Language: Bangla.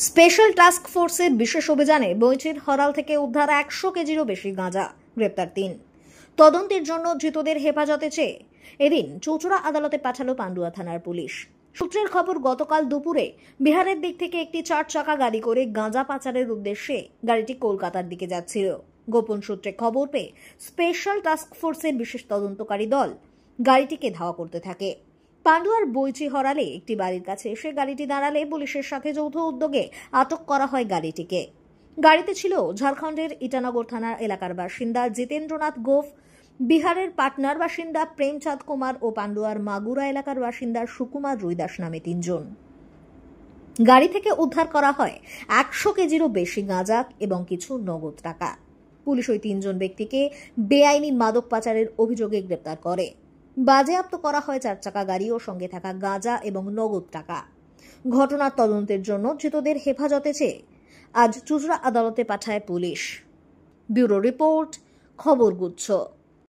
স্পেশাল টাস্ক ফোর্সের বিশেষ অভিযানে বৈচির হরাল থেকে উদ্ধার 100 কেজিরও বেশি গাঁজা, গ্রেপ্তার 3। তদন্তের জন্য ধৃতদের হেফাজতে চেয়ে এদিন চৌচুড়া আদালতে পাঠালো পান্ডুয়া থানার পুলিশ। সূত্রের খবর, গতকাল দুপুরে বিহারের দিক থেকে একটি 4 চাকা গাড়ি করে গাঁজা পাচারের উদ্দেশ্যে গাড়িটি কলকাতার দিকে যাচ্ছিল। গোপন সূত্রে খবর পেয়ে স্পেশাল টাস্ক ফোর্সের বিশেষ তদন্তকারী দল গাড়িটিকে ধাওয়া করতে থাকে। পান্ডুয়ার বৈচি হরালে একটি বাড়ির কাছে এসে গাড়িটি দাঁড়ালে পুলিশের সাথে যৌথ উদ্যোগে আটক করা হয় গাড়িটিকে। গাড়িতে ছিল ঝাড়খণ্ডের ইটানগর থানার এলাকার বাসিন্দা জিতেন্দ্রনাথ গোফ, বিহারের পাটনার বাসিন্দা প্রেমচাঁদ কুমার ও পান্ডুয়ার মাগুরা এলাকার বাসিন্দা সুকুমার রুইদাস নামে 3 জন। গাড়ি থেকে উদ্ধার করা হয় 100 কেজিরও বেশি গাঁজা এবং কিছু নগদ টাকা। পুলিশ ওই 3 জন ব্যক্তিকে বেআইনি মাদক পাচারের অভিযোগে গ্রেপ্তার করে। বাজেয়াপ্ত করা হয় 4 চাকা গাড়ি ও সঙ্গে থাকা গাঁজা এবং নগদ টাকা। ঘটনার তদন্তের জন্য ধৃতদের হেফাজতে চেয়ে আজ চুচুড়া আদালতে পাঠায় পুলিশ। ব্যুরো রিপোর্ট, খবর গুচ্ছ।